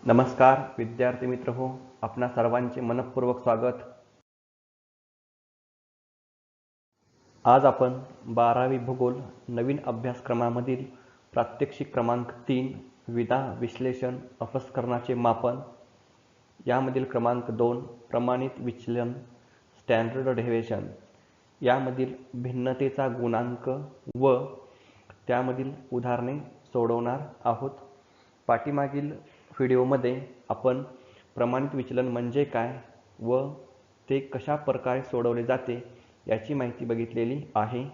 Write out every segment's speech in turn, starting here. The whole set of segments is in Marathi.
नमस्कार विद्यार्थी मित्र हो, आपणा सर्वांचे मनपूर्वक स्वागत। आज आपण 12वी भूगोल नवीन अभ्यासक्रमामधील प्रात्यक्षिक क्रमांक 3 विधा विश्लेषण अपसरणाचे मापन यामधील क्रमांक 2 प्रमाणित विचलन स्टँडर्ड डेव्हिएशन यामधील भिन्नतेचा गुणांक व त्यामधील उदाहरणे सोडवणार आहोत। पाठीमागील व्हिडिओमध्ये आपण प्रमाणित विचलन म्हणजे काय व ते कशा प्रकारे सोडवले जाते याची माहिती बघितलेली आहे।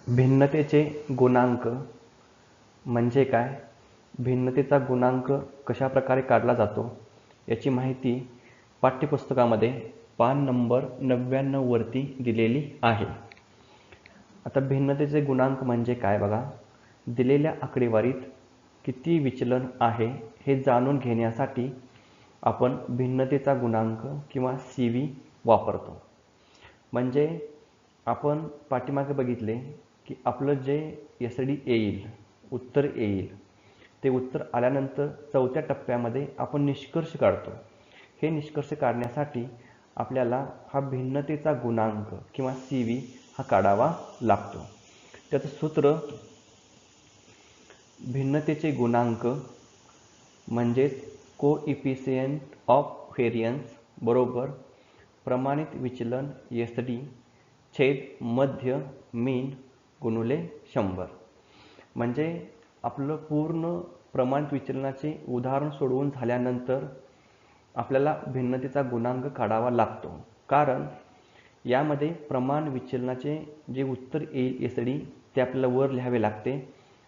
भिन्नतेचे गुणांक म्हणजे काय, भिन्नतेचा गुणांक कशा प्रकारे काढला जातो याची माहिती पाठ्यपुस्तकामध्ये पान नंबर 99 वरती दिलेली आहे। आता भिन्नतेचे गुणांक म्हणजे काय बघा, दिलेल्या आकडेवारीत किती विचलन आहे हे जाणून घेण्यासाठी आपण भिन्नतेचा गुणांक किंवा CV वापरतो। म्हणजे आपण पाठीमागे बघितले की आपलं जे SD येईल, उत्तर येईल, ते उत्तर आल्यानंतर चौथ्या टप्प्यामध्ये आपण निष्कर्ष काढतो। हे निष्कर्ष काढण्यासाठी आपल्याला हा भिन्नतेचा गुणांक किंवा CV हा काढावा लागतो। त्याचं सूत्र भिन्नतेचे गुणांक म्हणजे कोइफिशिएंट ऑफ व्हेरियन्स बरोबर प्रमाणित विचलन SD छेद मध्य मीन गुणिले 100। म्हणजे आपलं पूर्ण प्रमाणित विचलनाचे उदाहरण सोडवून झाल्यानंतर आपल्याला भिन्नतेचा गुणांक काढावा लागतो, कारण यामध्ये प्रमाण विचलनाचे जे उत्तर येईल SD ते आपल्याला वर लिहावे लागते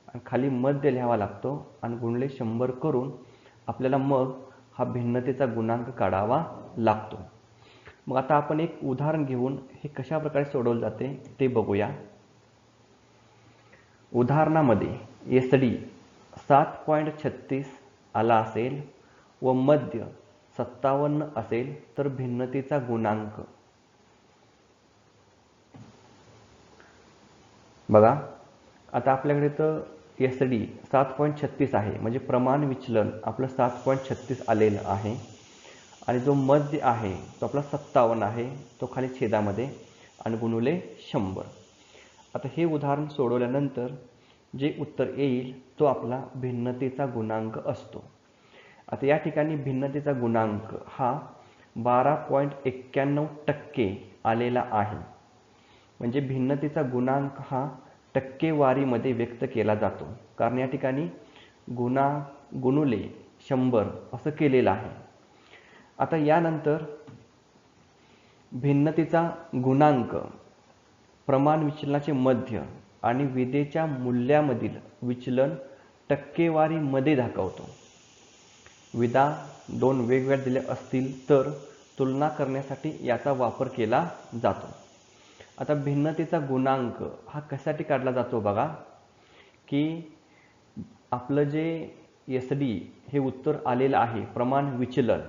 आणि खाली मध्य लिहावा लागतो आणि गुणिले 100 करून आपल्याला मग हा भिन्नतेचा गुणांक काढावा लागतो। मग आता आपण एक उदाहरण घेऊन हे कशा प्रकारे सोडवले जाते ते बघूया। उदाहरणामध्ये SD 7.36 आला असेल व मध्य 57 असेल तर भिन्नतेचा गुणांक बघा। आता आपल्याकडे तर SD 7.36 आहे, म्हणजे प्रमाण विचलन आपलं 7.36 आलेलं आहे आणि जो मध्य आहे तो आपला 57 आहे, तो खाली छेदामध्ये आणि गुणिले 100। आता हे उदाहरण सोडवल्यानंतर जे उत्तर येईल तो आपला भिन्नतेचा गुणांक असतो। आता या ठिकाणी भिन्नतेचा गुणांक हा 12.91% आलेला आहे। म्हणजे भिन्नतेचा गुणांक हा टक्केवारीमध्ये व्यक्त केला जातो, कारण या ठिकाणी गुणिले 100 असं केलेलं आहे। आता यानंतर भिन्नतेचा गुणांक प्रमाण विचलनाचे मध्य आणि विधेच्या मूल्यामधील विचलन टक्केवारीमध्ये दाखवतो। विधा दोन वेगवेगळ्या दिल्या असतील तर तुलना करण्यासाठी याचा वापर केला जातो। आता भिन्नतेचा गुणांक हा कशासाठी काढला जातो बघा, की आपलं जे SD हे उत्तर आलेलं आहे प्रमाण विचलन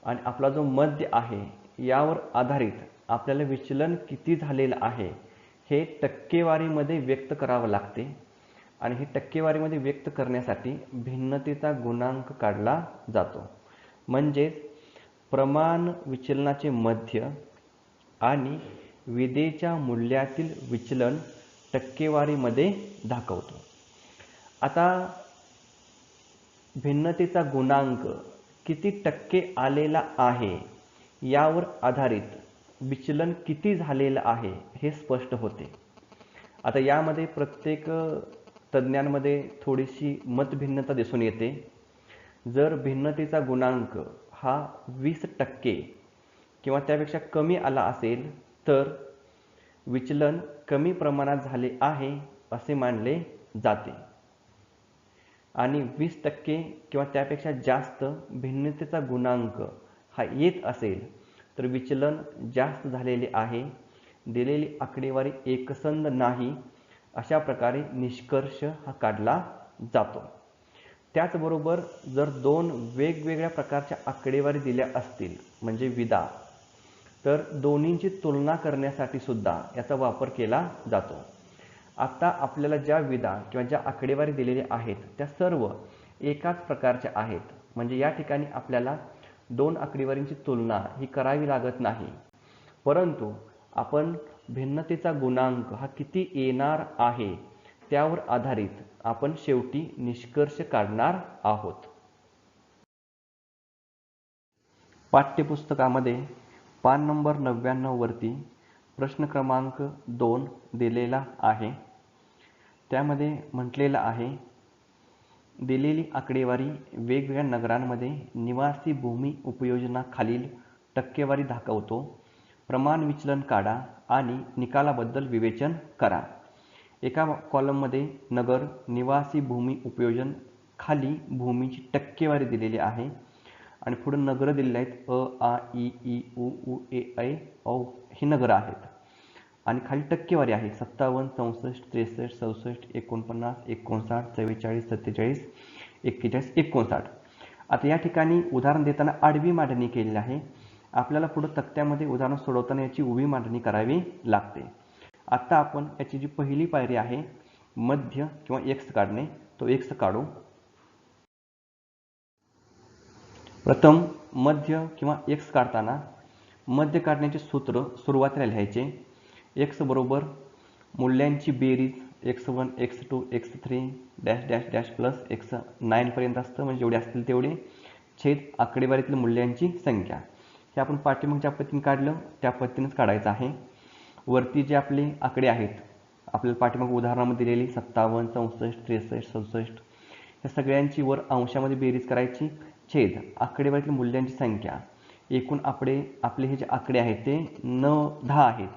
आणि आपला जो मध्य आहे यावर आधारित आपल्याला विचलन किती झालेलं आहे हे टक्केवारीमध्ये व्यक्त करावं लागते आणि हे टक्केवारीमध्ये व्यक्त करण्यासाठी भिन्नतेचा गुणांक काढला जातो। म्हणजेच प्रमाण विचलनाचे मध्य आणि विधेच्या मूल्यातील विचलन टक्केवारीमध्ये दाखवतो। आता भिन्नतेचा गुणांक किती टक्के आलेला आहे यावर आधारित विचलन किती झालेलं आहे हे स्पष्ट होते। आता यामध्ये प्रत्येक तज्ञांमध्ये थोडीशी मतभिन्नता दिसून येते। जर भिन्नतेचा गुणांक हा 20% किंवा त्यापेक्षा कमी आला असेल तर विचलन कमी प्रमाणात झाले आहे असे मानले जाते आणि 20% किंवा त्यापेक्षा जास्त भिन्नतेचा गुणांक हा येत असेल तर विचलन जास्त झालेले आहे, दिलेली आकडेवारी एकसंध नाही, अशा प्रकारे निष्कर्ष हा काढला जातो। त्याचबरोबर जर दोन वेगवेगळ्या प्रकारच्या आकडेवारी दिल्या असतील म्हणजे विधा, तर दोन्हींची तुलना करण्यासाठी सुद्धा याचा वापर केला जातो। आता आपल्याला ज्या विधा किंवा ज्या आकडेवारी दिलेल्या आहेत त्या सर्व एकाच प्रकारच्या आहेत, म्हणजे या ठिकाणी आपल्याला दोन आकडेवारींची तुलना ही करावी लागत नाही, परंतु आपण भिन्नतेचा गुणांक हा किती येणार आहे त्यावर आधारित आपण शेवटी निष्कर्ष काढणार आहोत. पाठ्यपुस्तकामध्ये पान नंबर 99 वरती प्रश्न क्रमांक 2 दिलेला आहे. त्यामध्ये म्हटलेलं आहे, दिलेली आकडेवारी वेगवेगळ्या नगरांमध्ये निवासी भूमी उपयोजनाखालील टक्केवारी दाखवतो. प्रमाण विचलन काढा आणि निकालाबद्दल विवेचन करा. एका कॉलममध्ये नगर निवासी भूमी उपयोजन खाली भूमीची टक्केवारी दिलेली आहे आणि पुढे नगर दिलेले आहेत अ, आ, इ, ई, उ, ऊ, ए, ऐ, औ ही नगरं आहेत आणि खाली टक्केवारी आहे 57, 64, 63, 67, 49, 59, 44, 47, 41, 59. आता या ठिकाणी उदाहरण देताना आडवी मांडणी केलेली आहे. आपल्याला पुढे तक्त्यामध्ये उदाहरण सोडवताना याची उभी मांडणी करावी लागते. आता आपण याची जी पहिली पायरी आहे मध्य किंवा एक्स काढणे, तो एक्स काढू. प्रथम मध्य किंवा एक्स काढताना मध्य काढण्याचे सूत्र सुरुवातीला लिहायचे. एक्स बरोबर मूल्यांची बेरीज x1, x2, x3 dash dash dash plus x9 पर्यंत असतं, म्हणजे जेवढे असतील तेवढे छेद आकडेवारीतील मूल्यांची संख्या. हे आपण पाठीमाग ज्या पद्धतीने काढलं त्या पद्धतीनेच काढायचं आहे. वरती जे आपले आकडे आहेत आपल्याला पाठीमाग उदाहरणामध्ये दिलेली 57, 64, 63, 67 या सगळ्यांची वर अंशामध्ये बेरीज करायची, छेद आकडेवारीतील मूल्यांची संख्या. एकूण आपले हे जे आकडे आहेत ते 10 आहेत.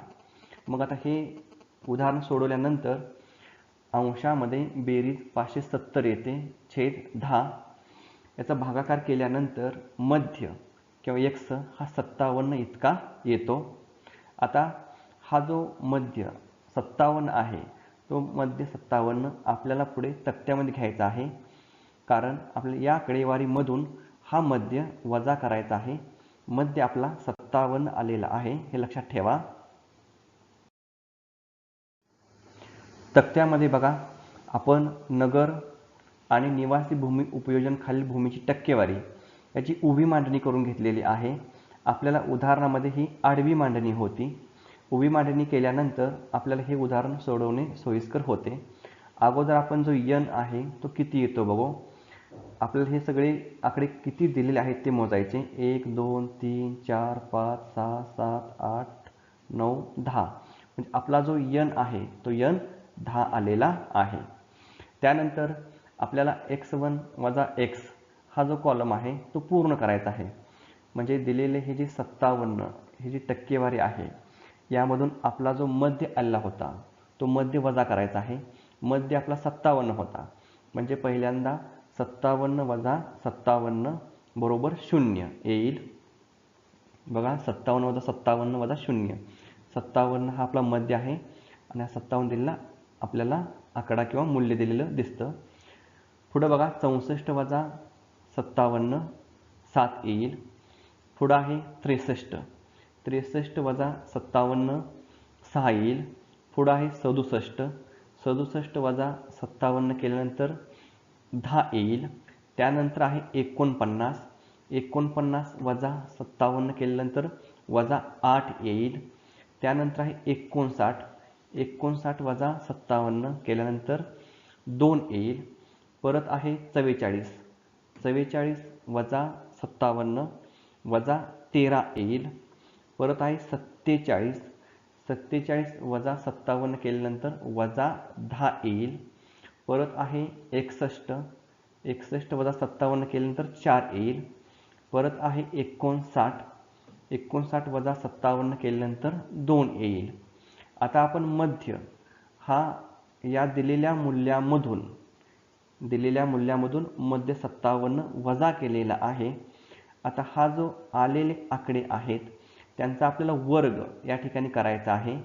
मग आता हे उदाहरण सोडवल्यानंतर अंशामध्ये बेरीज 570 येते, छेद 10. याचा भागाकार केल्यानंतर मध्य किंवा एक्स हा 57 इतका येतो. आता हा जो मध्य 57 आहे तो मध्य 57 आपल्याला पुढे तक्त्यामध्ये घ्यायचा आहे, कारण आपल्या या आकडेवारीमधून हा मध्य वजा करायचा आहे. मध्य आपला 57 आलेला आहे, हे लक्षात ठेवा. तक्त्यामध्ये बघा आपण नगर आणि निवासी भूमी उपयोजन खालील भूमीची टक्केवारी याची उभी मांडणी करून घेतलेली आहे. आपल्याला उदाहरणामध्ये ही आडवी मांडणी होती. उभी मांडणी केल्यानंतर आपल्याला हे उदाहरण सोडवणे सोयीस्कर होते. अगोदर आपण जो n आहे तो किती येतो बघू. आपल्याला हे सगळे आकडे किती दिलेले आहेत ते मोजायचे. 1, 2, 3, 4, 5, 6, 7, 8, 9, 10. म्हणजे आपला जो n आहे तो n 10 आलेला आहे. त्यानंतर आपल्याला x1 वजा x हा जो कॉलम आहे तो पूर्ण करायचा आहे. म्हणजे दिलेले हे जे 57 ही जी टक्केवारी आहे यामधून आपला जो मध्य आलेला होता तो मध्य वजा करायचा आहे. मध्य आपला 57 होता, म्हणजे पहिल्यांदा 57 वजा 57 बरोबर 0 येईल. बघा 57 वजा 57 वजा 0, 57 हा आपला मध्य आहे आणि हा 57 दिलेला आपल्याला आकडा किंवा मूल्य दिलेलं दिसतं. पुढं बघा 64 वजा 57 7 येईल. पुढं आहे 63, 63 वजा 57 6 येईल. पुढं आहे 67, 67 वजा 57 केल्यानंतर 10 येईल. त्यानंतर आहे 49, 49 वजा 57 केल्यानंतर वजा 8 येईल. त्यानंतर आहे 59, 59 वजा 57 केल्यानंतर 2 येईल. परत आहे 44, 44 वजा 57 वजा 13 येईल. परत आहे 47, 47 वजा 57 केल्यानंतर वजा 10 येईल. परत आहे 61, 61 वजा 57 केल्यानंतर 4 येईल. परत आहे 59, 59 वजा 57 केल्यानंतर 2 येईल. आता आपण मध्य हा या दिलेल्या मूल्यामधून मध्य 57 वजा केलेला आहे. आता हा जो आलेले आकडे आहेत त्यांचा आपल्याला वर्ग या ठिकाणी करायचा आहे.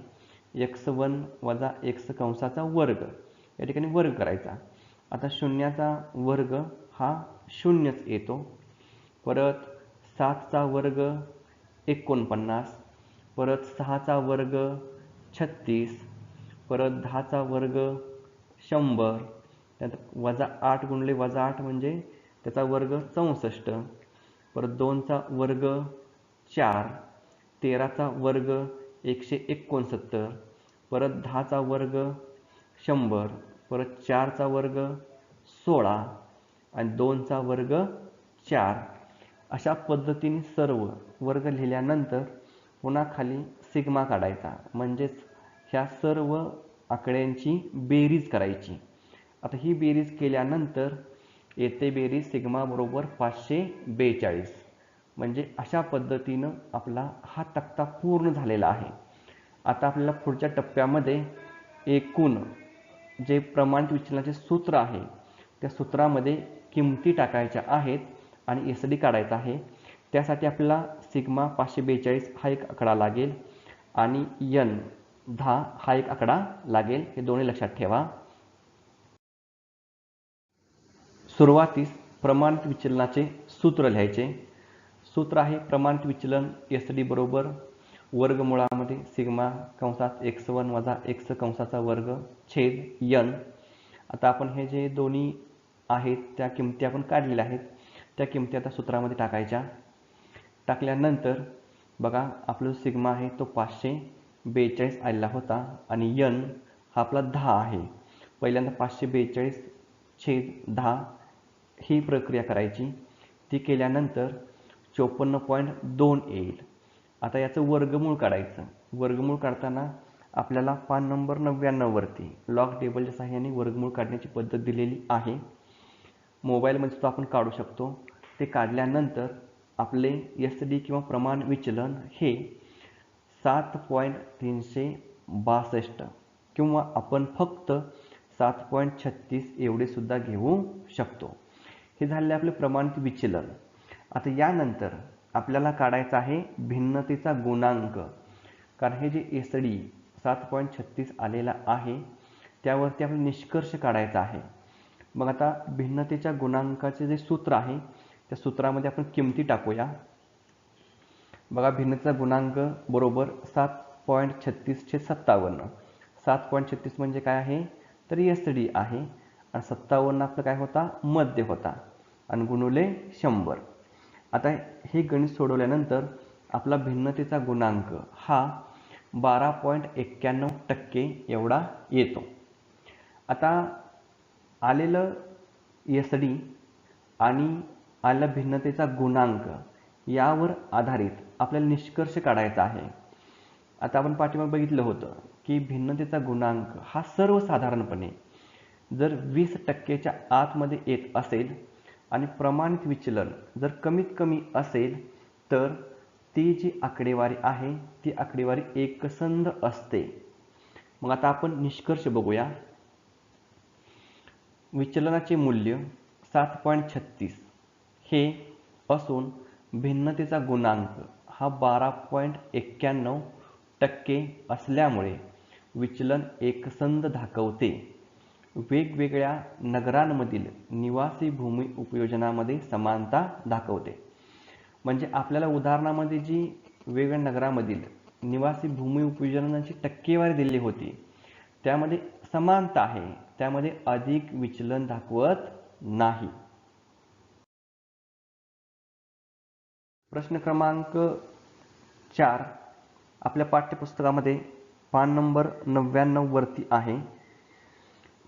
x1 वजा x कंसाचा वर्ग या ठिकाणी वर्ग करायचा. आता शून्याचा वर्ग हा 0च येतो. परत 7चा वर्ग 49, परत 6चा वर्ग 36, परत 10चा वर्ग 100, त्यानंतर -8 गुणिले -8 म्हणजे त्याचा वर्ग 64, परत 2चा वर्ग 4, 13चा वर्ग 169, परत 10चा वर्ग 100, परत 4चा वर्ग 16 आणि 2चा वर्ग 4. अशा पद्धतीने सर्व वर्ग लिहिल्यानंतर पुन्हा खाली सिग्मा काढायचा, म्हणजेच ह्या सर्व आकड्यांची बेरीज करायची. आता ही बेरीज केल्यानंतर येते बेरीज सिग्मा बरोबर 542. म्हणजे अशा पद्धतीनं आपला हा तक्ता पूर्ण झालेला आहे. आता आपल्याला पुढच्या टप्प्यामध्ये एकूण जे प्रमाणित विचलनाचे सूत्र आहे त्या सूत्रामध्ये किमती टाकायच्या आहेत आणि SD काढायचा आहे. त्यासाठी आपल्याला सिग्मा 542 हा एक आकडा लागेल आणि N 10 हा एक आकडा लागेल. हे दोन्ही लक्षात ठेवा. सुरुवातीस प्रमाणित विचलनाचे सूत्र लिहायचे. सूत्र आहे प्रमाणित विचलन SD बरोबर वर्गमुळामध्ये सिग्मा कंसात x1 वजा x कंसाचा वर्ग छेद N. आता आपण हे जे दोन्ही आहेत त्या किमती आपण काढलेल्या आहेत, त्या किमती आता सूत्रामध्ये टाकायच्या. टाकल्यानंतर बघा आपला सिग्मा आहे तो 542 आलेला होता आणि N हा आपला 10 आहे. पहिल्यांदा 542 छेद 10 ही प्रक्रिया करायची. ती केल्यानंतर 54.2 येईल. आता याचं वर्गमूळ काढायचं. वर्गमूळ काढताना आपल्याला पान नंबर 99 वरती लॉग टेबलच्या सहाय्याने वर्गमूळ काढण्याची पद्धत दिलेली आहे. मोबाईलमध्ये सुद्धा आपण काढू शकतो. ते काढल्यानंतर आपले SD किंवा प्रमाण विचलन हे 7.362 किंवा आपण फक्त 7.36 एवढे सुद्धा घेऊ शकतो. हे झाले आपले प्रमाणित विचलन. आता यानंतर आपल्याला काढायचा आहे भिन्नतेचा गुणांक. कारण हे जे SD 7.36 आलेला आहे त्यावरती आपल्याला निष्कर्ष काढायचा आहे. मग आता भिन्नतेच्या गुणांकाचे जे सूत्र आहे त्या सूत्रामध्ये आपण किमती टाकूया. बघा भिन्नतेचा गुणांक बरोबर 7.36/57. 7.36 म्हणजे काय आहे तर SD आहे आणि 57 आपलं काय होता मध्य होता आणि गुणुले 100. आता हे गणित सोडवल्यानंतर आपला भिन्नतेचा गुणांक हा 12.91% एवढा येतो. आता आलेलं SD आणि आलेला भिन्नतेचा गुणांक यावर आधारित आपल्याला निष्कर्ष काढायचा आहे. आता आपण पाठीमागे बघितलं होतं की भिन्नतेचा गुणांक हा सर्वसाधारणपणे जर 20% आतमध्ये येत असेल आणि प्रमाणित विचलन जर कमीत कमी असेल तर ती जी आकडेवारी आहे ती आकडेवारी एकसंध असते. मग आता आपण निष्कर्ष बघूया. विचलनाचे मूल्य 7.36 हे असून भिन्नतेचा गुणांक हा 12.91% असल्यामुळे विचलन एकसंध दाखवते. वेगवेगळ्या नगरांमधील निवासी भूमी उपयोजनामध्ये समानता दाखवते. म्हणजे आपल्याला उदाहरणामध्ये जी वेगवेगळ्या नगरांमधील निवासी भूमी उपयोजनाची टक्केवारी दिली होती त्यामध्ये समानता आहे, त्यामध्ये अधिक विचलन दाखवत नाही. प्रश्न क्रमांक 4 आपल्या पाठ्यपुस्तकामध्ये पान नंबर 99 वरती आहे.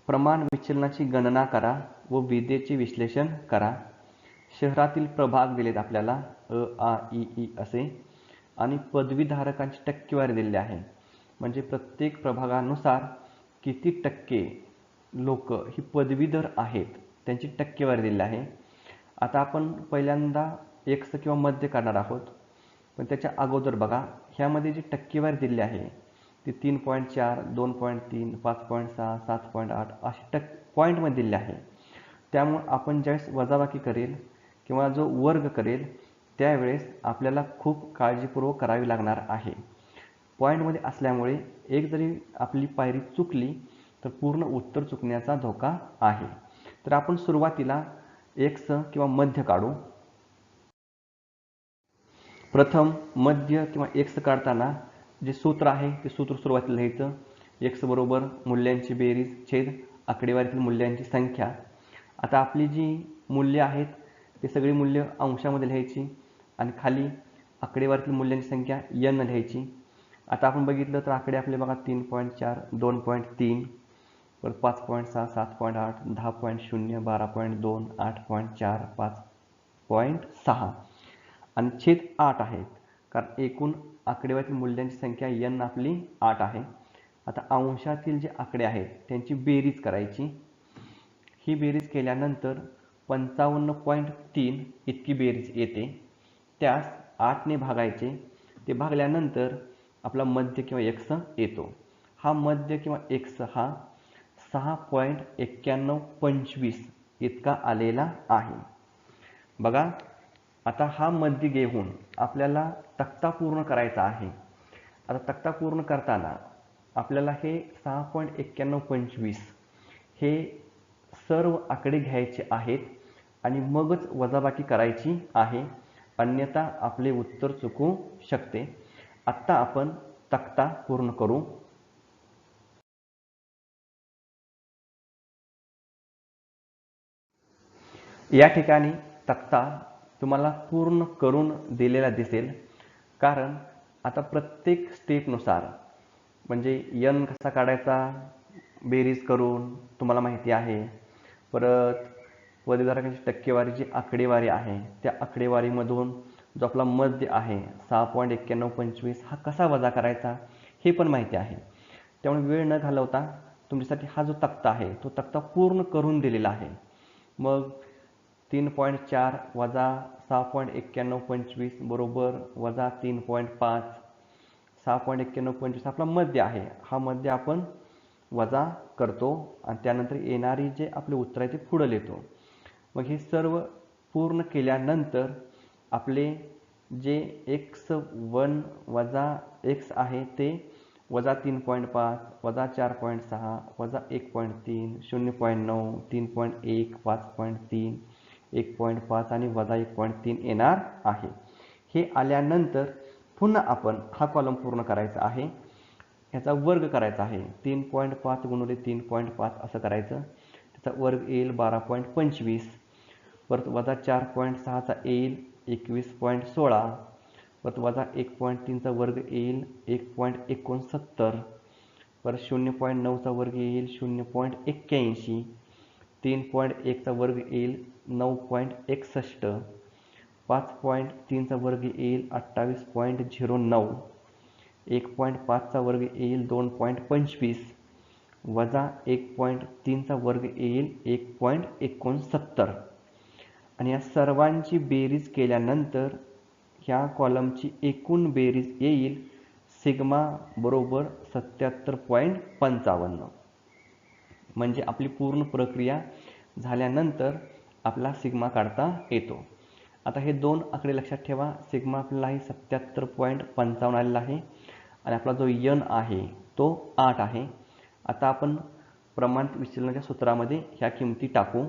प्रमाण विचलनाची गणना करा व विधेचे विश्लेषण करा. शहरातील प्रभाग दिलेत आपल्याला अ, आ, इ असे आणि पदवीधारकांची टक्केवारी दिलेली आहे. म्हणजे प्रत्येक प्रभागानुसार किती टक्के लोक ही पदवीधर आहेत त्यांची टक्केवारी दिलेली आहे. आता आपण पहिल्यांदा एक्स किंवा मध्य काढणार आहोत, पण त्याच्या अगोदर बघा ह्यामध्ये जी टक्केवारी दिलेली आहे ती 3.4, 2.3, 5.6, 7.8 अशी पॉईंटमध्ये दिलेली आहे. त्यामुळे आपण ज्यावेळेस वजाबाकी करेल किंवा जो वर्ग करेल त्यावेळेस आपल्याला खूप काळजीपूर्वक करावी लागणार आहे. पॉईंटमध्ये असल्यामुळे एक जरी आपली पायरी चुकली तर पूर्ण उत्तर चुकण्याचा धोका आहे. तर आपण सुरुवातीला एक्स किंवा मध्य काढू. प्रथम मध्य किंवा एक्स काढताना जे सूत्र आहे ते सूत्र सुरुवातीला लिहायचं. x बरोबर मूल्यांची बेरीज छेद आकडेवारीतील मूल्यांची संख्या. आता आपली जी मूल्य आहेत ते सगळी मूल्य अंशामध्ये लिहायची आणि खाली आकडेवारीतील मूल्यांची संख्या n लिहायची. आता आपण बघितलं तर आकडे आपले बघा 3.4, 2.3, परत 5.6, 7.8, 10.0, 12.2, 8.4, 5.6 आणि छेद 8 आहेत, कारण एकूण आकडेवारीतील मूल्यांची संख्या n आपली 8 आहे. आता अंशातील जे आकडे आहेत त्यांची बेरीज करायची. ही बेरीज केल्यानंतर 55.3 इतकी बेरीज येते. त्यास 8 ने भागायचे. ते भागल्यानंतर आपला मध्य किंवा x येतो. हा मध्य किंवा x हा 6.9125 इतका आलेला आहे. बघा, आता हा मध्य घेऊन आपल्याला तक्ता पूर्ण करायचा आहे. आता तक्ता पूर्ण करताना आपल्याला हे 6.9125 हे सर्व आकडे घ्यायचे आहेत आणि मगच वजाबाकी करायची आहे, अन्यथा आपले उत्तर चुकू शकते. आत्ता आपण तक्ता पूर्ण करू. या ठिकाणी तक्ता तुम्हाला पूर्ण करून दिलेला दिसेल, कारण आता प्रत्येक स्टेपनुसार म्हणजे n कसा काढायचा बेरीज करून तुम्हाला माहिती आहे. परत पदवीधारकांची टक्केवारी जी आकडेवारी आहे त्या आकडेवारीमधून जो आपला मध्य आहे 6.9125 हा कसा वजा करायचा हे पण माहिती आहे. त्यामुळे वेळ न घालवता तुमच्यासाठी हा जो तक्ता आहे तो तक्ता पूर्ण करून दिलेला आहे. मग 3.4 वजा 6.9125 बरोबर वजा 3.5, 6.9125 आपला मध्य आहे. हा मध्य आपण वजा करतो आणि त्यानंतर येणारी जे आपले उत्तर आहे ते पुढे लिहितो. मग हे सर्व पूर्ण केल्यानंतर आपले जे x1 वजा x आहे ते वजा 3.5, वजा 4.6, वजा 1.3, 0.9, 3.1, 5.3, 1.5 आणि वजा 1.3 येणार आहे. हे आल्यानंतर पुन्हा आपण हा कॉलम पूर्ण करायचा आहे. याचा वर्ग करायचा आहे. 3.5 गुणिले 3.5 असं करायचं. त्याचा वर्ग येईल 12.25. परत वजा 4.6चा येईल 21.16. परत वजा 1.3चा वर्ग येईल 1.69. परत 0.9चा वर्ग येईल 0.81. 3.1चा वर्ग येईल 9.61. 5.3चा वर्ग येईल 28.09. 1.5चा वर्ग येईल 2.25. वजा 1.3चा वर्ग येईल 1.69. आणि या सर्वांची बेरीज केल्यानंतर ह्या कॉलमची एकूण बेरीज येईल सिग्मा बरोबर 77.55. म्हणजे आपली पूर्ण प्रक्रिया झाल्यानंतर आपला सिग्मा काढता येतो. आता हे दोन आकडे लक्षात ठेवा. सिग्मा आपल्याला आहे 77.55 आलेला आहे आणि आपला जो n आहे तो 8 आहे. आता आपण प्रमाणित विचलनाच्या सूत्रामध्ये ह्या किमती टाकू.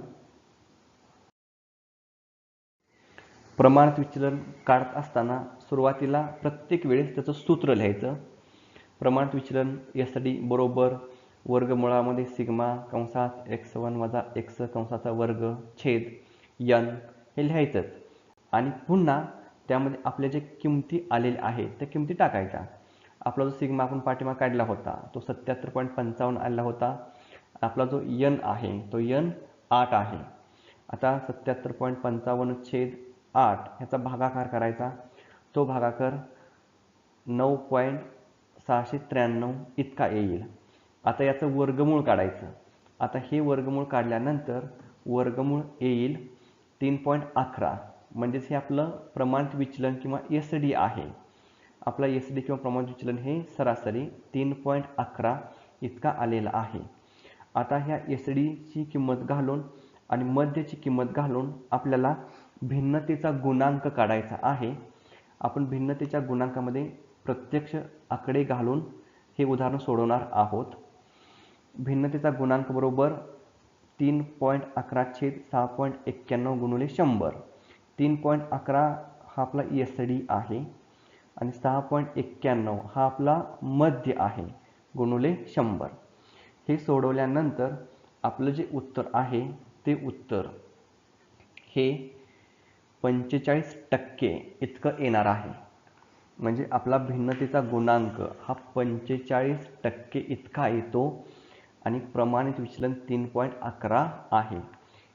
प्रमाणित विचलन काढत असताना सुरुवातीला प्रत्येक वेळेस त्याचं सूत्र लिहायचं. प्रमाणित विचलन SD बरोबर वर्गमुळामध्ये सिग्मा कंसात x1 वजा x कंसाचा वर्ग छेद n हे लिहायचंच आणि पुन्हा त्यामध्ये आपल्या जे किमती आलेल्या आहेत त्या किमती टाकायच्या. आपला जो सिग्मा आपण पाठीमागे काढला होता तो 77.55 आलेला होता. आपला जो n आहे तो n 8 आहे. आता 77.55 छेद 8 ह्याचा भागाकार करायचा. तो भागाकार 9.693 इतका येईल. आता याचं वर्गमूळ काढायचं. आता हे वर्गमूळ काढल्यानंतर वर्गमूळ येईल 3.11. म्हणजेच हे आपलं प्रमाणित विचलन किंवा SD आहे. आपला SD किंवा प्रमाणित विचलन हे सरासरी 3.11 इतका आलेला आहे. आता ह्या SDची किंमत घालून आणि मध्यची किंमत घालून आपल्याला भिन्नतेचा गुणांक काढायचा आहे. आपण भिन्नतेच्या गुणांकामध्ये प्रत्यक्ष आकडे घालून हे उदाहरण सोडवणार आहोत. भिन्नतेचा गुणांक बरोबर 3.11 छेद 6.91 गुणिले 100. 3.11 हा आपला SD आहे आणि 6.91 हा आपला मध्य आहे. गुणुले 100. हे सोडवल्यानंतर आपलं जे उत्तर आहे ते उत्तर हे 45% इतकं येणार आहे. म्हणजे आपला भिन्नतेचा गुणांक हा 45% इतका येतो आणि प्रमाणित विचलन 3.11 आहे.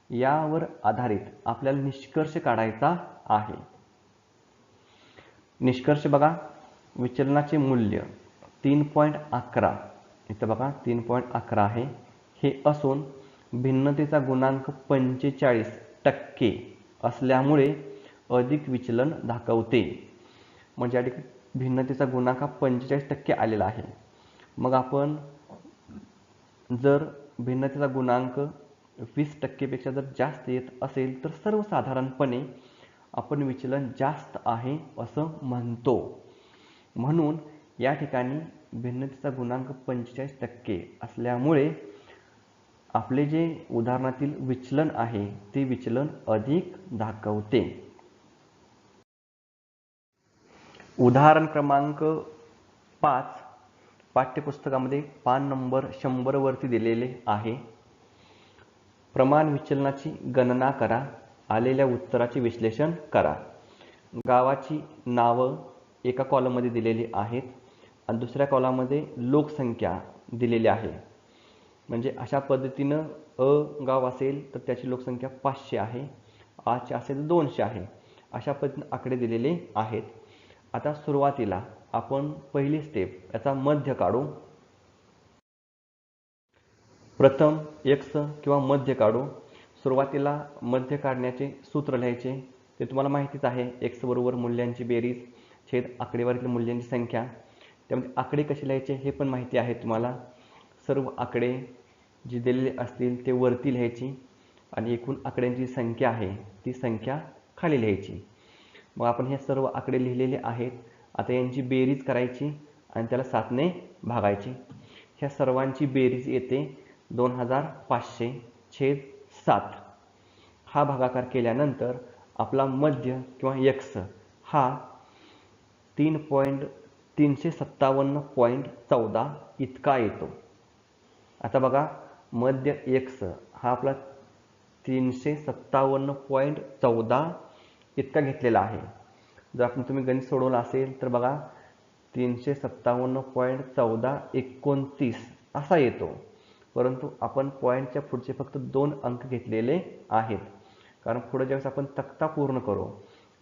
यावर आधारित आपल्याला निष्कर्ष काढायचा आहे. निष्कर्ष बघा, विचलनाचे मूल्य 3.11 इथं बघा 3.11 आहे हे असून भिन्नतेचा गुणांक 45% असल्यामुळे अधिक विचलन दाखवते. म्हणजे या ठिकाणी भिन्नतेचा गुणांक 45% आलेला आहे. मग आपण जर भिन्नतेचा गुणांक 20% पेक्षा जर जास्त येत असेल तर सर्वसाधारणपणे आपण विचलन जास्त आहे असं म्हणतो. म्हणून या ठिकाणी भिन्नतेचा गुणांक 45% असल्यामुळे आपले जे उदाहरणातील विचलन आहे ते विचलन अधिक दाखवते. उदाहरण क्रमांक 5 पाठ्यपुस्तकामध्ये पान नंबर 100 वरती दिलेले आहे. प्रमाण विचलनाची गणना करा, आलेल्या उत्तराचे विश्लेषण करा. गावाची नावं एका कॉलममध्ये दिलेली आहेत आणि दुसऱ्या कॉलममध्ये लोकसंख्या दिलेली आहे. म्हणजे अशा पद्धतीनं अ गाव असेल तर त्याची लोकसंख्या 500 आहे, आचे असेल 200 आहे. अशा पद्धतीने आकडे दिलेले आहेत. आता सुरुवातीला आपण पहिली स्टेप याचा मध्य काढू. प्रथम x किंवा मध्य काढू. सुरुवातीला मध्य काढण्याचे सूत्र लिहायचे ते तुम्हाला माहितीच आहे. x बरोबर मूल्यांची बेरीज छेद आकडेवारीतील मूल्यांची संख्या. त्यामध्ये आकडे कसे लिहायचे हे पण माहिती आहे तुम्हाला. सर्व आकडे जे दिलेले असतील ते वरती लिहायची आणि एकूण आकड्यांची संख्या आहे ती संख्या खाली लिहायची. मग आपण हे सर्व आकडे लिहिलेले आहेत. आता यांची बेरीज करायची आणि त्याला 7 ने भागायची. ह्या सर्वांची बेरीज येते 2500 छेद 7. हा भागाकार केल्यानंतर आपला मध्य किंवा x हा 357.14 इतका येतो. आता बघा, मध्य x हा आपला 357.14 इतका घेतलेला आहे. जर आपण तुम्ही गणित सोडवलं असेल तर बघा 357.1429 असा येतो. परंतु आपण पॉईंटच्या पुढचे फक्त 2 अंक घेतलेले आहेत. कारण पुढे ज्यावेळेस आपण तक्ता पूर्ण करू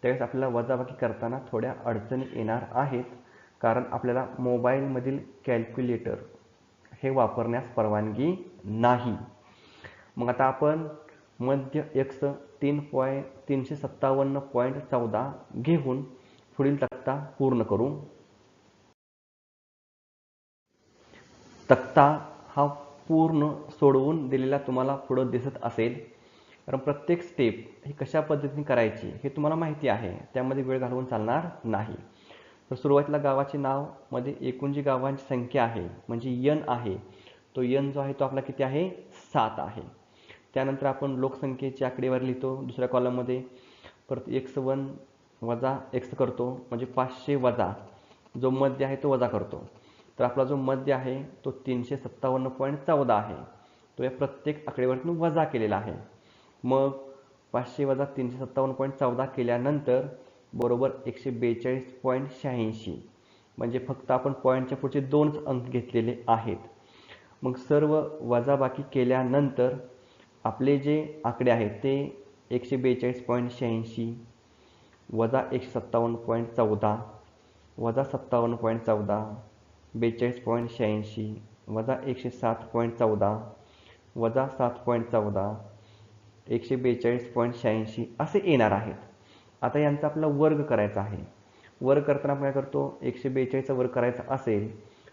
त्यावेळेस आपल्याला वजाबाकी करताना थोड्या अडचणी येणार आहेत. कारण आपल्याला मोबाईलमधील कॅल्क्युलेटर हे वापरण्यास परवानगी नाही. मग आता आपण मध्य x 357.14 घेऊन पुढील तक्ता पूर्ण करू. तक्ता हा पूर्ण सोडवून दिलेला तुम्हाला पुढे दिसत असेल. कारण प्रत्येक स्टेप ही कशा पद्धतीने करायची हे तुम्हाला माहिती आहे, त्यामध्ये वेळ घालवून चालणार नाही. तर सुरुवातीला गावाचे नाव मध्ये एकूण जी गावांची संख्या आहे म्हणजे n आहे, तो n जो आहे तो आपला किती आहे 7 आहे. त्यानंतर आपण लोकसंख्येची आकडेवारी लिहितो दुसऱ्या कॉलममध्ये. परत x1 वजा x करतो म्हणजे 500 वजा जो मध्य आहे तो वजा करतो. तर आपला जो मध्य आहे तो 357.14 आहे. तो या प्रत्येक आकडेवारीतून वजा केलेला आहे. मग 500 वजा 357.14 केल्यानंतर बरोबर 142.86. म्हणजे फक्त आपण पॉईंटच्या पुढचे 2 अंक घेतलेले आहेत. मग सर्व वजाबाकी केल्यानंतर आपले जे आकडे आहेत ते 142.86 वजा 157.14 वजा 57.14 42.86 वजा 107.14 वजा 7.14 142.86 असे येणार आहेत. आता यांचा आपला वर्ग करायचा आहे. वर्ग करताना आपण काय करतो, 142चा वर्ग करायचा असेल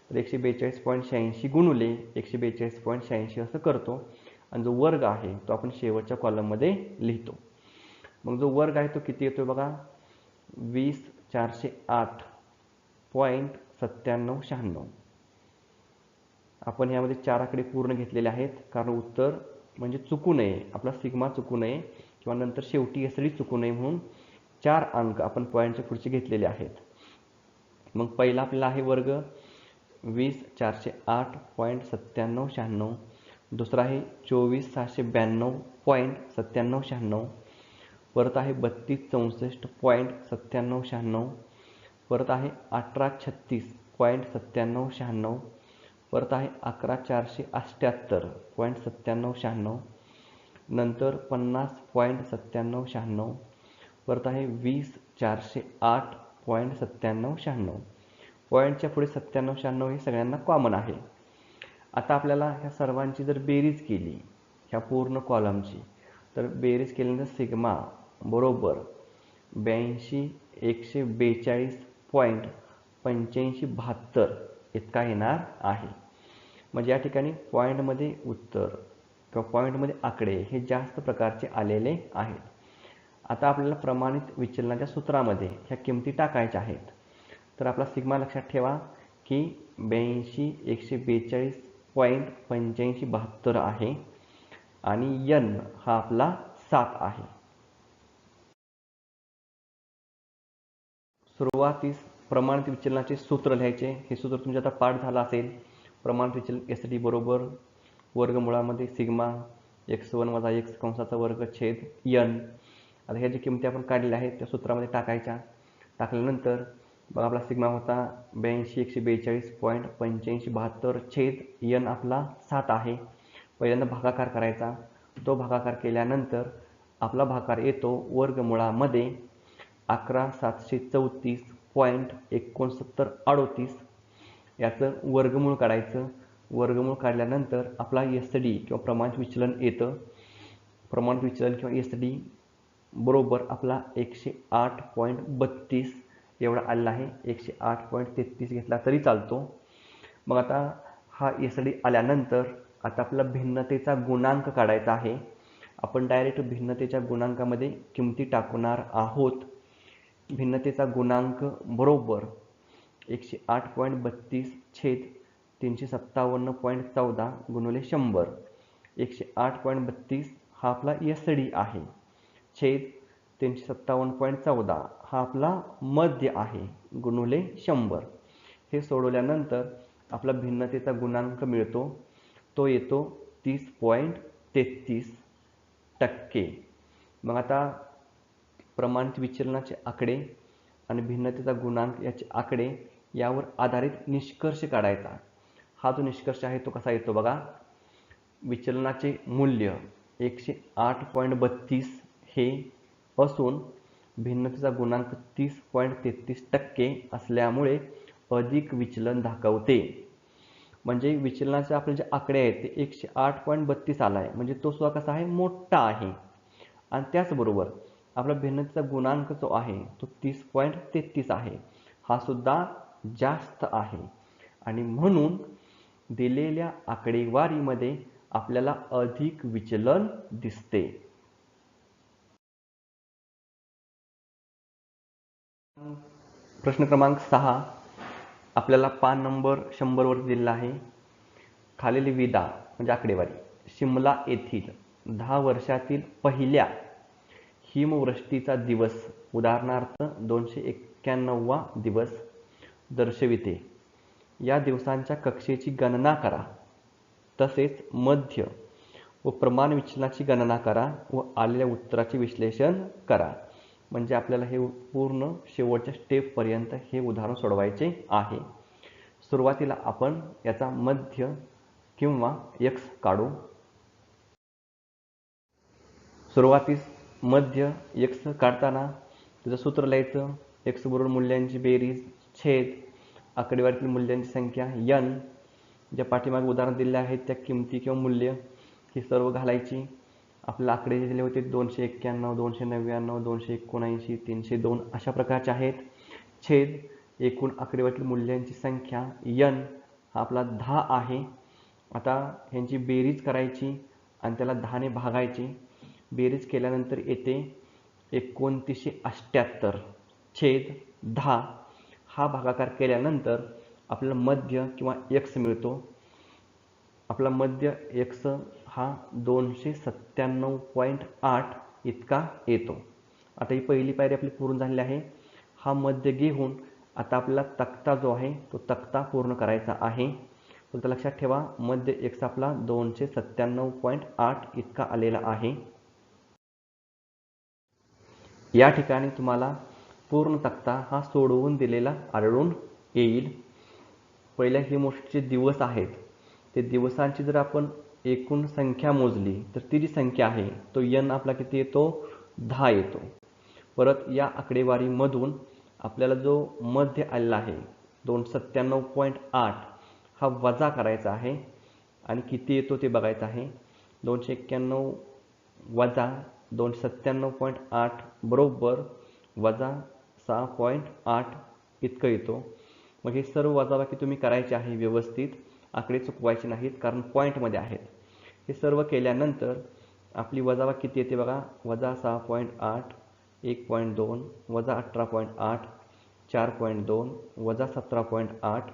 तर 142.86 गुणुले 142.86 असं करतो आणि जो वर्ग आहे तो आपण शेवटच्या कॉलममध्ये लिहितो. मग जो वर्ग आहे तो किती येतोय बघा 20,408.9796. आपण यामध्ये 4 आकडे पूर्ण घेतलेले आहेत कारण उत्तर म्हणजे चुकू नये, आपला सिग्मा चुकू नये किंवा नंतर शेवटी एसडी चुकू नये म्हणून 4 अंक आपण पॉईंटच्या पुढचे घेतलेले आहेत. मग पहिला आपल्याला आहे वर्ग 20,408.9796. दुसरा आहे 24,692.9796. परत आहे 32,64.9796. परत आहे 18,36.9796. परत आहे 11,478.9796. नंतर 50.9796. परत आहे 20,408.9796. पॉईंटच्या पुढे 9796 हे सगळ्यांना कॉमन आहे. आता आपल्याला ह्या सर्वांची जर बेरीज केली ह्या पूर्ण कॉलमची, तर बेरीज केल्यानंतर सिग्मा बरोबर 82,142.8572 इतका येणार आहे. म्हणजे या ठिकाणी पॉईंटमध्ये उत्तर किंवा पॉईंटमध्ये आकडे हे जास्त प्रकारचे आलेले आहेत. आता आपल्याला प्रमाणित विचलनाच्या सूत्रामध्ये ह्या किमती टाकायच्या आहेत. तर आपला सिग्मा लक्षात ठेवा की 82,142.8572 आहे आणि n हा आपला 7 आहे. सुरुवातीस प्रमाणित विचलनाचे सूत्र लिहायचे. हे सूत्र तुमच्या आता पाठ झाला असेल. प्रमाणित विचलन SD बरोबर वर्गमुळामध्ये सिग्मा x1 वजा x कंसाचा वर्ग छेद n. आता ह्या जी किमती आपण काढलेल्या आहेत त्या सूत्रामध्ये टाकायच्या. टाकल्यानंतर बघा आपला सिग्मा होता 82,142.8572 छेद n आपला 7 आहे. पहिल्यांदा भागाकार करायचा. तो भागाकार केल्यानंतर आपला भागाकार येतो वर्गमुळामध्ये 11,734.6938. याचं वर्गमूळ काढायचं. वर्गमूळ काढल्यानंतर आपला SD किंवा प्रमाणित विचलन येतं. प्रमाणित विचलन किंवा SD बरोबर आपला 108.32 एवढा आलेला आहे. 108.33 घेतला तरी चालतो. मग आता हा SD आल्यानंतर आता आपल्याला भिन्नतेचा गुणांक काढायचा आहे. आपण डायरेक्ट भिन्नतेच्या गुणांकामध्ये किमती टाकणार आहोत. भिन्नतेचा गुणांक बरोबर 108.32 छेद 357.14 गुणिले 100. 108.32 हा आपला SD आहे छेद 357.14 हा आपला मध्य आहे गुणिले 100. हे सोडवल्यानंतर आपला भिन्नतेचा गुणांक मिळतो. तो येतो 30.33%. मग आता प्रमाणित विचलनाचे आकडे आणि भिन्नतेचा गुणांक याचे आकडे यावर आधारित निष्कर्ष काढायचा. हा जो निष्कर्ष आहे तो कसा येतो बघा. विचलनाचे मूल्य 108.32 हे असून भिन्नतेचा गुणांक 30.33% असल्यामुळे अधिक विचलन दाखवते. म्हणजे विचलनाचे आपले जे आकडे आहेत ते 108.32 आला आहे, म्हणजे तो सुद्धा कसा आहे मोठा आहे. आणि त्याचबरोबर आपला भिन्नतेचा गुणांक जो आहे तो 30.33 आहे, हा सुद्धा जास्त आहे. आणि म्हणून दिलेल्या आकडेवारीमध्ये आपल्याला अधिक विचलन दिसते. प्रश्न क्रमांक 6 आपल्याला पान नंबर 100 वर दिलेला आहे. खालील विदा म्हणजे आकडेवारी शिमला येथील 10 वर्षातील पहिल्या हिमवृष्टीचा दिवस उदाहरणार्थ 291वा दिवस दर्शविते. या दिवसांच्या कक्षेची गणना करा. तसेच मध्य व प्रमाण विचलनाची गणना करा व आलेल्या उत्तराचे विश्लेषण करा. म्हणजे आपल्याला हे पूर्ण शेवटच्या स्टेपपर्यंत हे उदाहरण सोडवायचे आहे. सुरुवातीला आपण याचा मध्य किंवा x काढू. सुरुवातीस मध्य x काढताना त्याचं सूत्र लिहायचं. x बरोबर मूल्यांची बेरीज छेद आकडेवारीतील मूल्यांची संख्या n. ज्या पाठीमागे उदाहरण दिले आहेत त्या किमती किंवा मूल्य ही सर्व घालायची. आपल्याला आकडे दिले होते 291, 299, 279, 302 अशा प्रकारचे आहेत. छेद एकूण आकडेवारीतील मूल्यांची संख्या n हा आपला 10 आहे. आता ह्यांची बेरीज करायची आणि त्याला 10 ने भागायची. बेरीज केल्यानंतर येते 2978 छेद 10. हा भागाकार केल्यानंतर आपल्याला मध्य किंवा x मिळतो. आपला मध्य x हा 297.8 इतका येतो. आता ही पहिली पायरी आपली पूर्ण झालेली आहे. हा मध्य घेऊन आता आपला तक्ता जो आहे तो तक्ता पूर्ण करायचा आहे. फक्त लक्षात ठेवा मध्य एक्स आपला 297.8 इतका आलेला आहे. या ठिकाणी तुम्हाला पूर्ण तक्ता हा सोडवून दिलेला आढळून येईल. पहिल्या हेमोष्टीचे दिवस आहेत ते दिवसांची जर आपण एकूण संख्या मोजली तर ती जी संख्या आहे तो n आपला किती येतो 10 येतो. परत या आकडेवारीमधून आपल्याला जो मध्य आलेला आहे 297.8 हा वजा करायचा आहे आणि किती येतो ते बघायचं आहे. 291 वजा 297.8 बरोबर वजा 6.8 इतकं येतो. मग हे सर्व वजाबाकी तुम्ही करायचे आहे व्यवस्थित, आकडे चुकवायचे नाहीत कारण पॉईंटमध्ये आहेत. हे सर्व केल्यानंतर आपली वजाबाकी किती येते बघा. वजा 6.8 1.2 वजा 18.8 4.2 वजा 17.8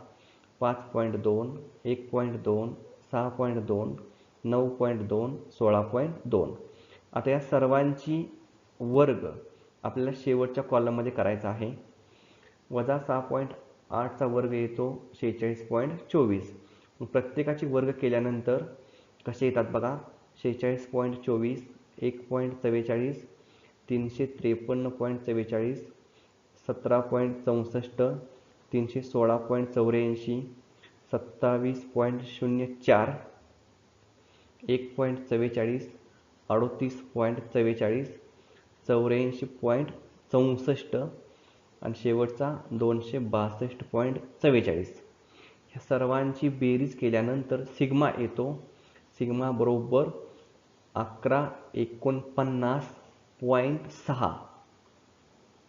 5.2 1.2 6.2 9.2 16.2. आता या सर्वांची वर्ग आपल्याला शेवटच्या कॉलममध्ये करायचा आहे. वजा 6.8चा वर्ग येतो 46.24. प्रत्येकाची वर्ग केल्यानंतर कसे येतात बघा. 46.24 1.44 353.44 17.64 316.84 27.04 1.44 38.44 84.64 आणि शेवटचा 262.44. ह्या सर्वांची बेरीज केल्यानंतर सिग्मा येतो. सिग्मा बरोबर 1149.6.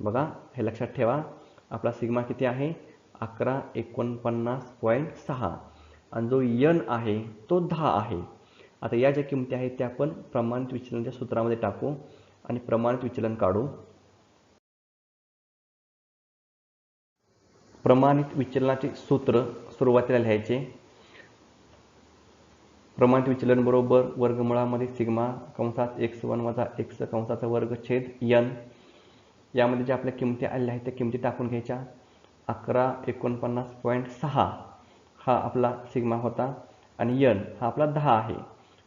बघा हे लक्षात ठेवा आपला सिग्मा किती आहे 1149.6 आणि जो n आहे तो 10 आहे. आता या ज्या किमती आहेत त्या आपण प्रमाणित विचलनाच्या सूत्रामध्ये टाकू आणि प्रमाणित विचलन काढू. प्रमाणित विचलनाचे सूत्र सुरुवातीला लिहायचे. प्रमाणित विचलन बरोबर वर्गमुळामध्ये सिग्मा कंसात x1 वजा x कंसाचा वर्ग छेद n. यामध्ये ज्या आपल्या किमती आलेल्या आहेत त्या किमती टाकून घ्यायच्या. 1149.6 हा आपला सिग्मा होता आणि n हा आपला 10 आहे.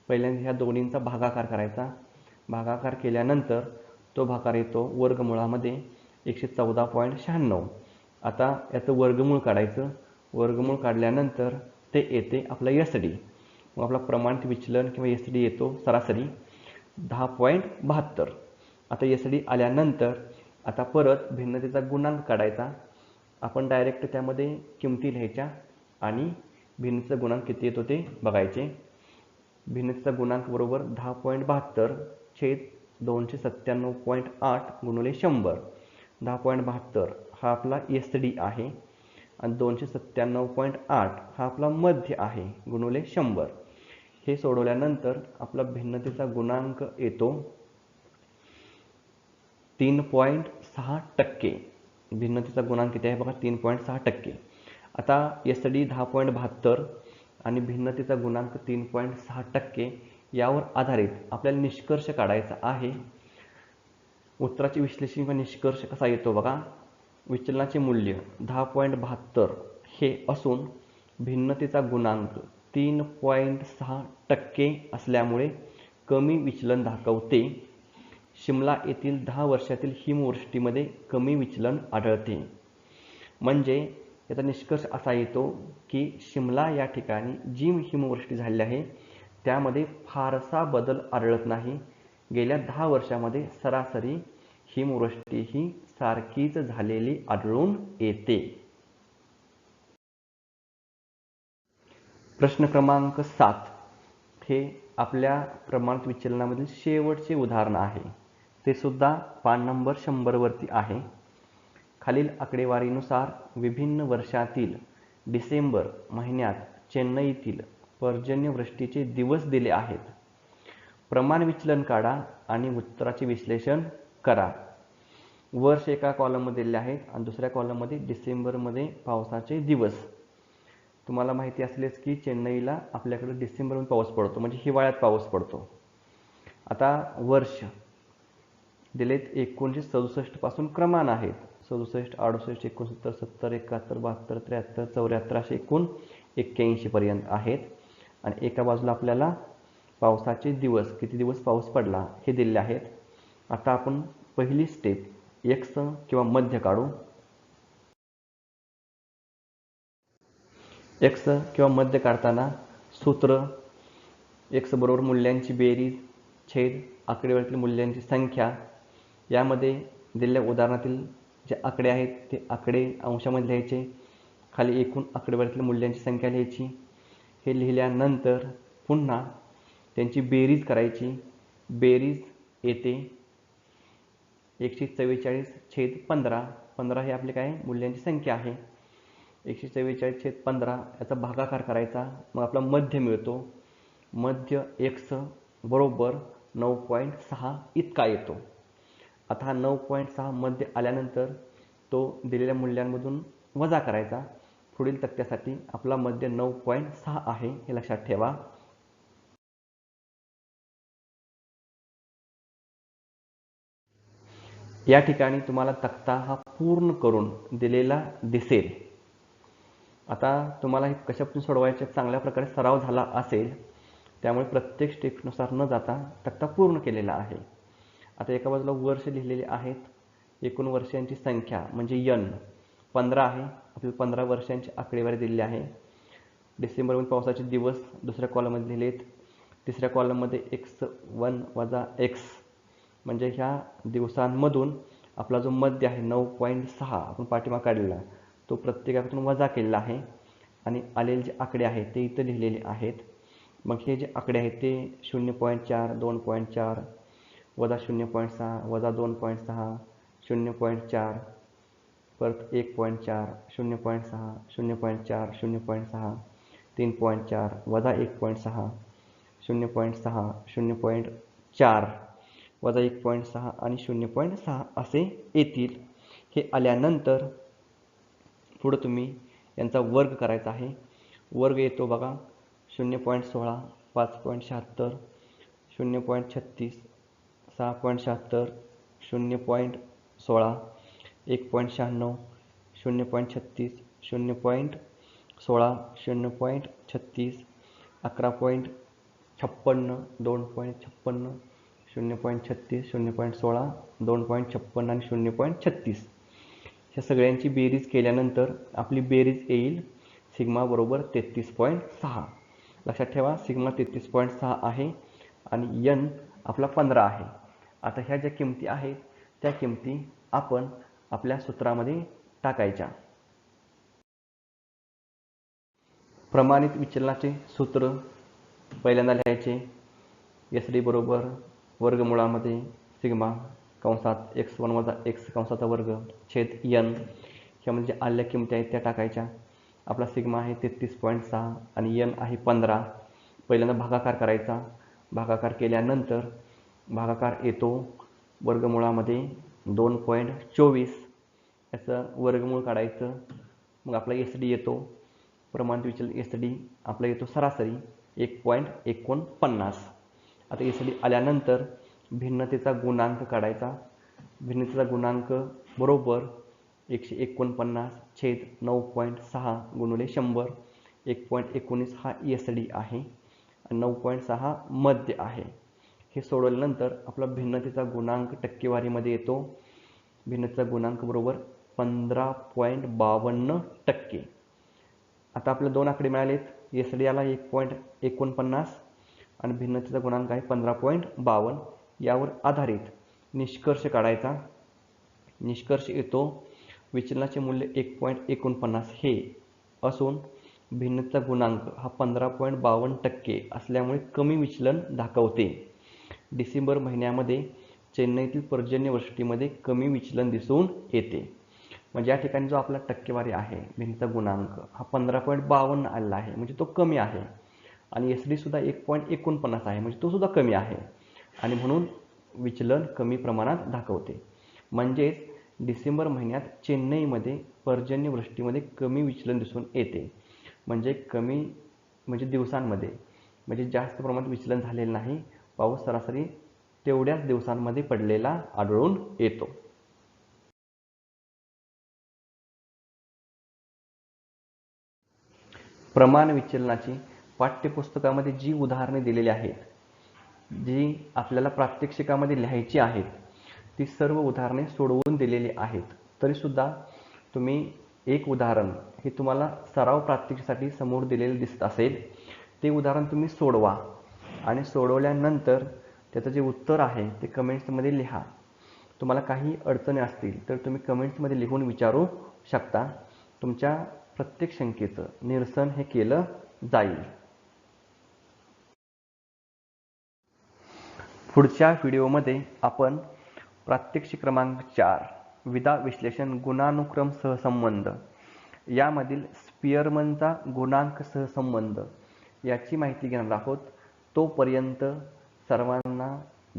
पहिल्यांदा ह्या दोन्हींचा भागाकार करायचा. भागाकार केल्यानंतर तो भागाकार येतो वर्गमुळामध्ये 114.96. आता याचं वर्गमूळ काढायचं. वर्गमूळ काढल्यानंतर ते येते आपलं SD. मग आपला प्रमाणित विचलन किंवा SD येतो सरासरी 10.72. आता SD आल्यानंतर आता परत भिन्नतेचा गुणांक काढायचा. आपण डायरेक्ट त्यामध्ये किमती लिहायच्या आणि भिन्नतेचा गुणांक किती येतो ते बघायचे. भिन्नतेचा गुणांक बरोबर 10.72 छेद 297.8 गुणिले 100. 10.72 हा आपला SD आहे आणि 297.8 हा आपला मध्य आहे गुणिले 100. हे सोडवल्यानंतर आपला भिन्नतेचा गुणांक येतो 3.6%. भिन्नतेचा गुणांक किती आहे बघा 3.6%. आता SD 10.72 आणि भिन्नतेचा गुणांक 3.6% यावर आधारित आपल्याला निष्कर्ष काढायचा आहे. उत्तराचे विश्लेषण किंवा निष्कर्ष कसा येतो बघा. विचलनाचे मूल्य 10.72 हे असून भिन्नतेचा गुणांक 3.6% असल्यामुळे कमी विचलन दाखवते. शिमला येथील 10 वर्षातील हिमवृष्टीमध्ये कमी विचलन आढळते. म्हणजे याचा निष्कर्ष असा येतो की शिमला या ठिकाणी जी हिमवृष्टी झालेली आहे त्यामध्ये फारसा बदल आढळत नाही. गेल्या 10 वर्षामध्ये सरासरी हिमवृष्टी ही सारखीच झालेली आढळून येते. प्रश्न क्रमांक 7 हे आपल्या प्रमाणित विचलनामधील शेवटचे उदाहरण आहे. ते सुद्धा पान नंबर 100 वरती आहे. खालील आकडेवारीनुसार विभिन्न वर्षातील डिसेंबर महिन्यात चेन्नईतील पर्जन्यवृष्टीचे दिवस दिले आहेत. प्रमाण विचलन काढा आणि उत्तराचे विश्लेषण करा. वर्ष एका कॉलममध्ये दिले आहेत आणि दुसऱ्या कॉलममध्ये डिसेंबरमध्ये पावसाचे दिवस. तुम्हाला माहिती असलेच की चेन्नईला आपल्याकडे डिसेंबरमध्ये पाऊस पडतो म्हणजे हिवाळ्यात पाऊस पडतो. आता वर्ष दिलेत 1967 पासून क्रमानं आहेत. 67, 68, 69, 70, 71, 72, 73, 74 असे एकूण 81 पर्यंत आहेत. आणि एका बाजूला आपल्याला पावसाचे दिवस, किती दिवस पाऊस पडला हे दिलेले आहेत. आता आपण पहिली स्टेप एक्स किंवा मध्य काढू. एक्स किंवा मध्य काढताना सूत्र एक्स बरोबर मूल्यांची बेरीज छेद आकडेवारीतील मूल्यांची संख्या. यामध्ये दिलेल्या उदाहरणातील जे आकडे आहेत ते आकडे अंशामध्ये लिहायचे, खाली एकूण आकडेवारीतील मूल्यांची संख्या लिहायची. हे लिहिल्यानंतर पुन्हा त्यांची बेरीज करायची. बेरीज येते 144/15. 15 हे आपले काय मूल्यांची संख्या आहे. 144/15 याचा भागाकार करायचा, मग आपला मध्य मिळतो. मध्य एक्स बरोबर 9.6 इतका येतो. आता हा 9.6 मध्य आल्यानंतर तो दिलेल्या मूल्यांमधून वजा करायचा. पुढील तक्त्यासाठी आपला मध्य 9.6 आहे हे लक्षात ठेवा. या ठिकाणी तुम्हाला तक्ता हा पूर्ण करून दिलेला दिसेल. आता तुम्हाला हे कशापासून सोडवायचे चांगल्या प्रकारे सराव झाला असेल, त्यामुळे प्रत्येक स्टेपनुसार न जाता तक्ता पूर्ण केलेला आहे. आता एका बाजूला वर्ष लिहिलेले आहेत. एकूण वर्षांची संख्या म्हणजे n 15 आहे. आपल्याला 15 वर्षांची आकडेवारी दिलेली आहे. डिसेंबरमध्ये पावसाचे दिवस दुसऱ्या कॉलममध्ये लिहिलेत. तिसऱ्या कॉलममध्ये x1 - x म्हणजे ह्या दिवसांमधून आपला जो मध्य आहे 9.6 आपण पाठीमागे काढलेला तो प्रत्येकातून वजा केलेला आहे आणि आलेले जे आकडे आहेत ते इथं लिहिलेले आहेत. मग हे जे आकडे आहेत ते 0.4, 2.4, वजा 0.6, वजा 2.6, 0.4, परत 1.4, 0.6, 0.4, 0.6, 3.4, वजा 1.6, 0.6, 0.4, वजा 1.6 आणि 0.6 असे येतील. हे आल्यानंतर पुढे तुम्ही यांचा वर्ग करायचा आहे. वर्ग येतो बघा 0.16, 5.76, 0.36, 6.76, 0.16, 1.96, 0.36, 0.16, 0.36, 11.56, 2.56, 0.36, 0.16, 2.56 आणि 0.36. ह्या सगळ्यांची बेरीज केल्यानंतर आपली बेरीज येईल सिग्मा बरोबर 33.6. लक्षात ठेवा सिग्मा 33.6 आहे आणि n आपला 15 आहे. आता ह्या ज्या किमती आहेत त्या किमती आपण आपल्या सूत्रामध्ये टाकायच्या. प्रमाणित विचलनाचे सूत्र पहिल्यांदा लिहायचे. SD बरोबर वर्गमुळामध्ये सिग्मा कंसात x1 - x कंसाचा वर्ग छेद n. ह्यामध्ये ज्या आलेल्या किमती आहेत त्या टाकायच्या. आपला सिग्मा आहे 33.6 आणि n आहे 15. पहिल्यांदा भागाकार करायचा. भागाकार केल्यानंतर भागाकार येतो वर्गमुळामध्ये 2.24. याचं वर्गमूळ काढायचं. मग आपला SD येतो. प्रमाणित विचलन SD आपला येतो सरासरी 1.49. आता SD आल्यानंतर भिन्नतेचा गुणांक काढायचा. भिन्नतेचा गुणांक बरोबर 149 छेद 9.6 गुणिले 100. 1.19 हा SD आहे आणि 9.6 मध्य आहे. हे सोडवल्यानंतर आपला भिन्नतेचा गुणांक टक्केवारीमध्ये येतो. भिन्नतेचा गुणांक बरोबर 15.52%. आता आपले दोन आकडे मिळालेत. SD आला 1.49 आणि भिन्नतेचा गुणांक आहे 15.52. यावर आधारित निष्कर्ष काढायचा. निष्कर्ष येतो विचलनाचे मूल्य 1.49 हे असून भिन्नतेचा गुणांक हा 15.52% असल्यामुळे कमी विचलन दाखवते. डिसेंबर महिन्यामध्ये चेन्नईतील पर्जन्यवृष्टीमध्ये कमी विचलन दिसून येते. म्हणजे या ठिकाणी जो आपला टक्केवारी आहे भिन्नतेचा गुणांक हा 15.52 आलेला आहे म्हणजे तो कमी आहे आणि SD सुद्धा 1.49 आहे म्हणजे तो सुद्धा कमी आहे आणि म्हणून विचलन कमी प्रमाणात दाखवते. म्हणजेच डिसेंबर महिन्यात चेन्नईमध्ये पर्जन्यवृष्टीमध्ये कमी विचलन दिसून येते. म्हणजे कमी म्हणजे दिवसांमध्ये म्हणजे जास्त प्रमाणात विचलन झालेलं नाही. पाऊस सरासरी तेवढ्याच दिवसांमध्ये पडलेला आढळून येतो. प्रमाण विचलनाची पाठ्यपुस्तकामध्ये जी उदाहरणे दिलेली आहेत, जी आपल्याला प्रात्यक्षिकामध्ये लिहायची आहेत, ती सर्व उदाहरणे सोडवून दिलेली आहेत. तरीसुद्धा तुम्ही एक उदाहरण हे तुम्हाला सराव प्रात्यक्षिकासाठी समोर दिलेले दिसत असेल, ते उदाहरण तुम्ही सोडवा आणि सोडवल्यानंतर त्याचं जे उत्तर आहे ते कमेंट्समध्ये लिहा. तुम्हाला काही अडचणी असतील तर तुम्ही कमेंट्समध्ये लिहून विचारू शकता. तुमच्या प्रत्येक शंकेचं निरसन हे केलं जाईल. पुढच्या व्हिडिओमध्ये आपण प्रात्यक्षिक क्रमांक 4 विधा विश्लेषण गुणानुक्रम सहसंबंध यामधील स्पियरमनचा गुणांक सहसंबंध याची माहिती घेणार आहोत. तोपर्यंत सर्वांना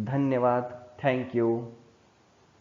धन्यवाद. थँक्यू.